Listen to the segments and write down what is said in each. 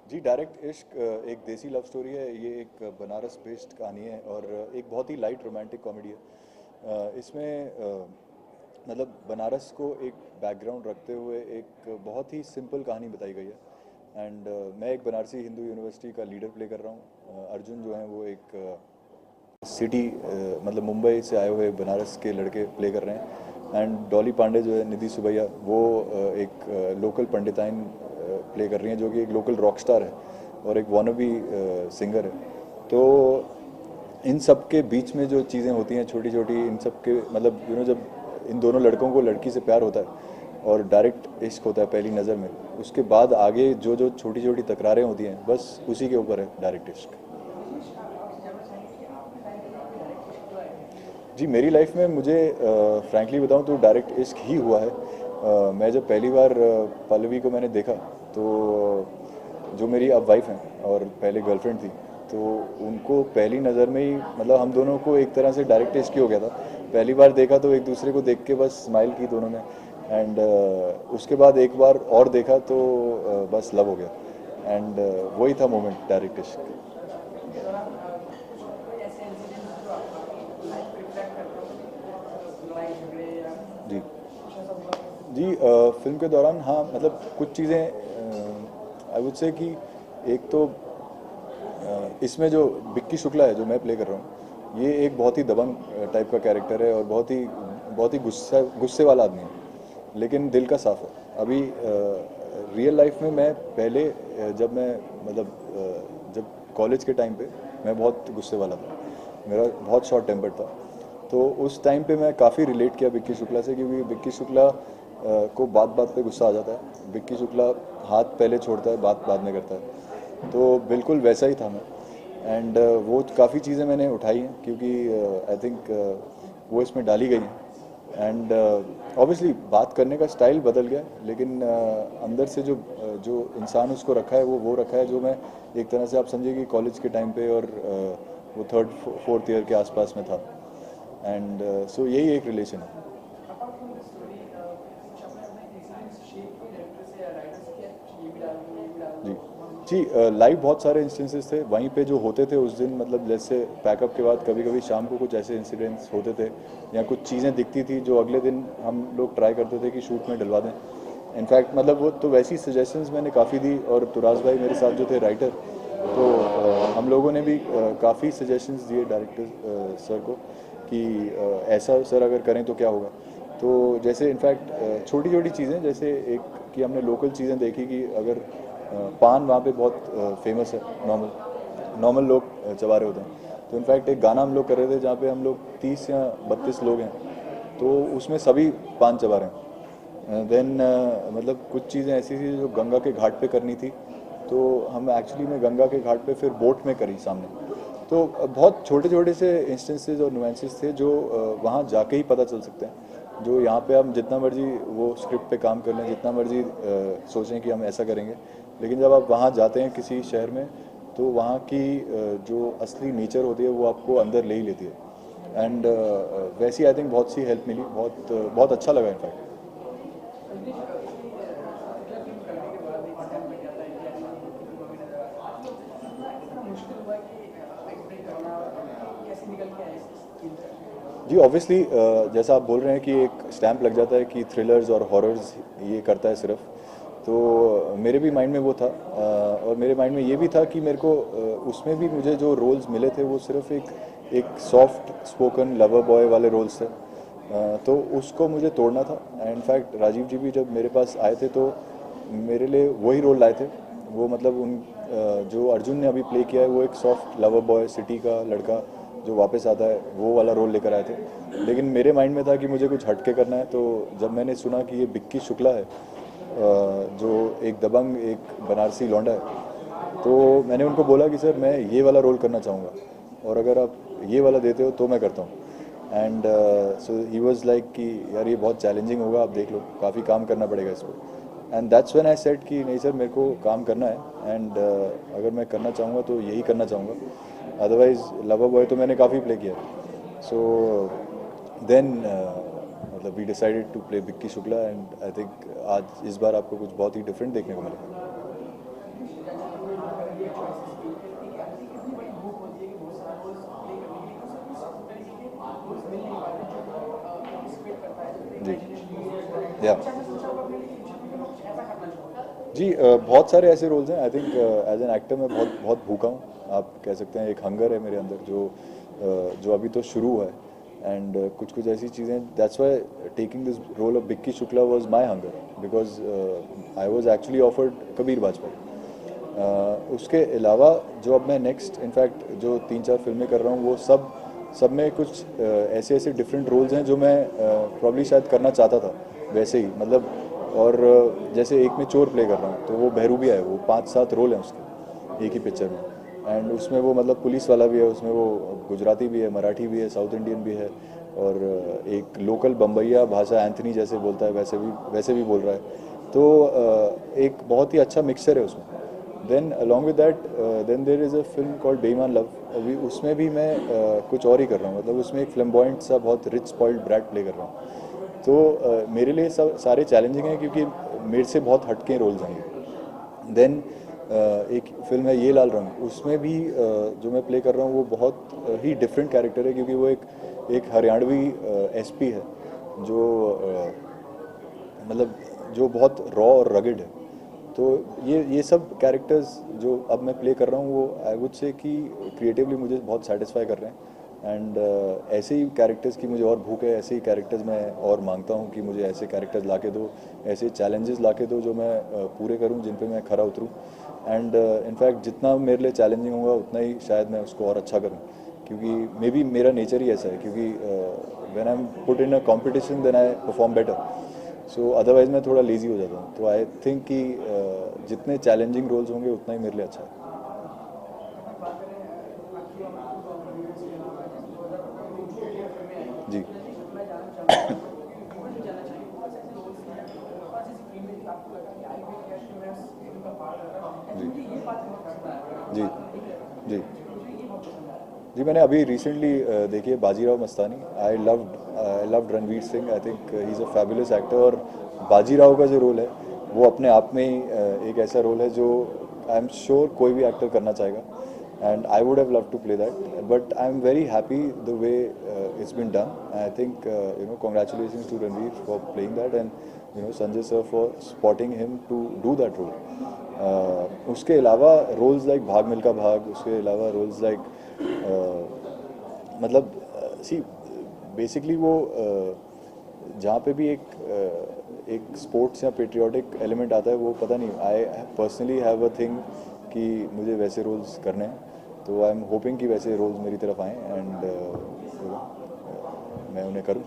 जी, direct इश्क एक देसी लव स्टोरी है। ये एक बनारस बेस्ड कहानी है और एक बहुत ही लाइट रोमांटिक कॉमेडी है। इसमें मतलब बनारस को एक बैकग्राउंड रखते हुए एक बहुत ही सिंपल कहानी बताई गई है। एंड मैं एक बनारसी हिंदू यूनिवर्सिटी का लीडर प्ले कर रहा हूँ। अर्जुन जो है वो एक सिटी मतलब मुंबई से आए हुए बनारस के लड़के प्ले कर रहे हैं। एंड डॉली पांडे जो है, निधि सुबैया, वो एक लोकल पंडिताइन प्ले कर रही हैं जो कि एक लोकल रॉक स्टार है और एक वॉनबी सिंगर है। तो इन सब के बीच में जो चीज़ें होती हैं छोटी छोटी, इन सब के मतलब जब इन दोनों लड़कों को लड़की से प्यार होता है और डायरेक्ट इश्क होता है पहली नज़र में, उसके बाद आगे जो जो छोटी छोटी तकरारें होती हैं बस उसी के ऊपर है डायरेक्ट इश्क। जी, मेरी लाइफ में मुझे फ्रैंकली बताऊं तो डायरेक्ट इश्क ही हुआ है। मैं जब पहली बार पल्लवी को मैंने देखा तो जो मेरी अब वाइफ हैं और पहले गर्लफ्रेंड थी, तो उनको पहली नज़र में ही मतलब हम दोनों को एक तरह से डायरेक्ट इश्क ही हो गया था। पहली बार देखा तो एक दूसरे को देख के बस स्माइल की दोनों ने। एंड उसके बाद एक बार और देखा तो बस लव हो गया। एंड वही था मोमेंट डायरेक्ट इश्क। जी जी, फिल्म के दौरान हाँ मतलब कुछ चीज़ें आई वुड से कि एक तो इसमें जो विक्की शुक्ला है जो मैं प्ले कर रहा हूँ, ये एक बहुत ही दबंग टाइप का कैरेक्टर है और बहुत ही गुस्से वाला आदमी है, लेकिन दिल का साफ है। अभी रियल लाइफ में मैं पहले जब मैं मतलब जब कॉलेज के टाइम पे मैं बहुत गुस्से वाला था, मेरा बहुत शॉर्ट टेम्पर्ड था। तो उस टाइम पे मैं काफ़ी रिलेट किया विक्की शुक्ला से, क्योंकि विक्की शुक्ला को बात बात पे गुस्सा आ जाता है। विक्की शुक्ला हाथ पहले छोड़ता है, बात बाद में करता है। तो बिल्कुल वैसा ही था मैं। एंड वो काफ़ी चीज़ें मैंने उठाई हैं क्योंकि आई थिंक वो इसमें डाली गई हैं। एंड ऑब्वियसली बात करने का स्टाइल बदल गया, लेकिन अंदर से जो इंसान उसको रखा है वो रखा है जो मैं एक तरह से आप समझिए कि कॉलेज के टाइम पे और वो थर्ड फोर्थ ईयर के आसपास में था। एंड सो यही एक रिलेशन है। जी जी, लाइव बहुत सारे इंस्टेंसेस थे वहीं पे जो होते थे उस दिन। मतलब जैसे पैकअप के बाद कभी कभी शाम को कुछ ऐसे इंसिडेंट्स होते थे या कुछ चीज़ें दिखती थी जो अगले दिन हम लोग ट्राई करते थे कि शूट में डलवा दें। इनफैक्ट मतलब वो तो वैसी सजेशंस मैंने काफ़ी दी और तुराज भाई मेरे साथ जो थे राइटर, तो हम लोगों ने भी काफ़ी सजेशंस दिए डायरेक्टर सर को कि ऐसा सर अगर करें तो क्या होगा। तो जैसे इनफैक्ट छोटी छोटी चीज़ें, जैसे एक कि हमने लोकल चीज़ें देखी कि अगर पान वहाँ पे बहुत फेमस है, नॉर्मल नॉर्मल लोग चबा रहे होते हैं। तो इनफैक्ट एक गाना हम लोग कर रहे थे जहाँ पे हम लोग 30 या 32 लोग हैं, तो उसमें सभी पान चबा रहे हैं। देन मतलब कुछ चीज़ें ऐसी थी जो गंगा के घाट पे करनी थी, तो हम एक्चुअली में गंगा के घाट पे फिर बोट में करी सामने। तो बहुत छोटे छोटे से इंस्टेंसेस और नुएंसेस थे जो वहाँ जाके ही पता चल सकते हैं। जो यहाँ पे हम जितना मर्जी वो स्क्रिप्ट पे काम कर लें, जितना मर्जी सोचें कि हम ऐसा करेंगे, लेकिन जब आप वहाँ जाते हैं किसी शहर में, तो वहाँ की जो असली नेचर होती है वो आपको अंदर ले ही लेती है। एंड वैसी आई थिंक बहुत सी हेल्प मिली, बहुत अच्छा लगा इनफैक्ट। जी ऑब्वियसली जैसा आप बोल रहे हैं कि एक स्टैंप लग जाता है कि थ्रिलर्स और हॉरर्स ये करता है सिर्फ, तो मेरे भी माइंड में वो था। और मेरे माइंड में ये भी था कि मेरे को उसमें भी मुझे जो रोल्स मिले थे वो सिर्फ एक सॉफ्ट स्पोकन लवर बॉय वाले रोल्स थे। तो उसको मुझे तोड़ना था। इनफैक्ट राजीव जी भी जब मेरे पास आए थे तो मेरे लिए वही रोल लाए थे। वो मतलब जो अर्जुन ने अभी प्ले किया है वो एक सॉफ्ट लवर बॉय सिटी का लड़का जो वापस आता है, वो वाला रोल लेकर आए थे। लेकिन मेरे माइंड में था कि मुझे कुछ हटके करना है। तो जब मैंने सुना कि ये विक्की शुक्ला है जो एक दबंग एक बनारसी लौंडा है, तो मैंने उनको बोला कि सर मैं ये वाला रोल करना चाहूँगा और अगर आप ये वाला देते हो तो मैं करता हूँ। And so he was like कि यार ये बहुत चैलेंजिंग होगा, आप देख लो, काफ़ी काम करना पड़ेगा इस पर। And that's when I said कि नहीं सर, मेरे को काम करना है। एंड अगर मैं करना चाहूँगा तो यही करना चाहूँगा। अदरवाइज लवर बॉय तो मैंने काफ़ी प्ले किया। सो देन मतलब we decided to play Vicky Shukla. And I think आज इस बार आपको कुछ बहुत ही डिफरेंट देखने को मिलेगा। जी या जी बहुत सारे ऐसे रोल्स हैं। I think as an actor मैं बहुत बहुत भूखा हूँ, आप कह सकते हैं। एक हंगर है मेरे अंदर जो अभी तो शुरू हुआ है। एंड कुछ कुछ ऐसी चीज़ें, that's why taking this role of Bikki Shukla was my hunger, because I was actually offered Kabir Bajpayee. उसके अलावा जो अब मैं नेक्स्ट इनफैक्ट जो 3-4 फिल्में कर रहा हूँ, वो सब में कुछ ऐसे ऐसे डिफरेंट रोल्स हैं जो मैं प्रॉब्ली शायद करना चाहता था वैसे ही, मतलब। और जैसे एक में चोर प्ले कर रहा हूँ, तो वो बहरूबिया है, वो 5-7 रोल हैं उसके एक ही पिक्चर में। एंड उसमें वो मतलब पुलिस वाला भी है, उसमें वो गुजराती भी है, मराठी भी है, साउथ इंडियन भी है, और एक लोकल बम्बैया भाषा एंथनी जैसे बोलता है वैसे भी बोल रहा है। तो एक बहुत ही अच्छा मिक्सचर है उसमें। Then along with that then there is a film called Beiimaan love. अभी उसमें भी मैं कुछ और ही कर रहा हूँ, मतलब उसमें एक फ्लैम्बॉयंट सा बहुत रिच स्पॉइल्ड ब्रैट प्ले कर रहा हूँ। तो मेरे लिए सब सारे चैलेंजिंग हैं, क्योंकि मेरे से बहुत हटके रोल्स हैं ये। देन एक फिल्म है ये लाल रंग, उसमें भी जो मैं प्ले कर रहा हूँ वो बहुत ही डिफरेंट कैरेक्टर है, क्योंकि वो एक हरियाणवी एसपी है, जो मतलब जो बहुत रॉ और रगड है। तो ये सब कैरेक्टर्स जो अब मैं प्ले कर रहा हूँ, वो आई वुड से कि क्रिएटिवली मुझे बहुत सेटिस्फाई कर रहे हैं। एंड ऐसे ही कैरेक्टर्स की मुझे और भूख है, ऐसे ही कैरेक्टर्स मैं और मांगता हूँ कि मुझे ऐसे कैरेक्टर्स ला के दो, ऐसे चैलेंजेस ला के दो जो मैं पूरे करूँ, जिन पे मैं खरा उतरूँ। एंड इनफैक्ट जितना मेरे लिए चैलेंजिंग होगा, उतना ही शायद मैं उसको और अच्छा करूँ, क्योंकि मे बी मेरा नेचर ही ऐसा है, क्योंकि when I am put in a competition then I perform better. So otherwise मैं थोड़ा लेजी हो जाता हूँ। तो आई थिंक कि जितने चैलेंजिंग रोल्स होंगे, उतना ही मेरे लिए अच्छा है। जी जी जी जी जी मैंने अभी रिसेंटली देखी है Bajirao Mastani. I loved Ranveer Singh. I think he is a fabulous actor. और बाजीराव का जो रोल है, वो अपने आप में ही एक ऐसा रोल है जो आई एम श्योर कोई भी एक्टर करना चाहेगा। And I would have love to play that, but I am very happy the way it's been done. I think congratulation to Ranveer for playing that, and Sanjay sir for spotting him to do that role. उसके अलावा roles like भाग मिल्खा भाग, उसके अलावा roles like मतलब see basically वो जहाँ पे भी एक स्पोर्ट्स या पेट्रियाटिक एलिमेंट आता है, वो पता नहीं, I personally have a thing कि मुझे वैसे रोल्स करने हैं। तो आई एम होपिंग कि वैसे रोल्स मेरी तरफ आएँ, एंड मैं उन्हें करूँ।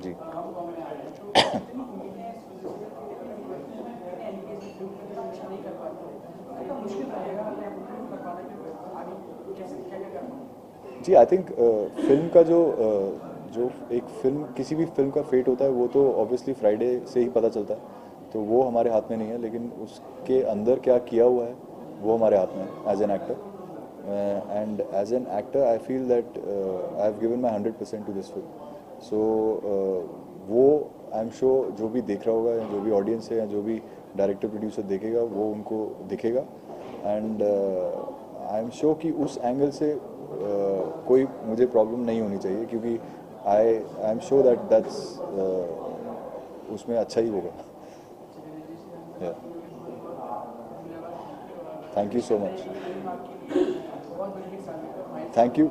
जी जी आई थिंक फिल्म का जो एक फिल्म, किसी भी फिल्म का फेट होता है, वो तो ऑब्वियसली फ्राइडे से ही पता चलता है। तो वो हमारे हाथ में नहीं है, लेकिन उसके अंदर क्या किया हुआ है, वो हमारे हाथ में है as an actor. And as an actor I feel that I have given my 100% to this film. So वो आई एम श्योर जो भी देख रहा होगा, या जो भी ऑडियंस है, या जो भी डायरेक्टर प्रोड्यूसर देखेगा, वो उनको दिखेगा। एंड आई एम श्योर कि उस एंगल से कोई मुझे प्रॉब्लम नहीं होनी चाहिए, क्योंकि आई एम श्योर दैट्स उसमें अच्छा ही होगा। Thank you so much. Thank you.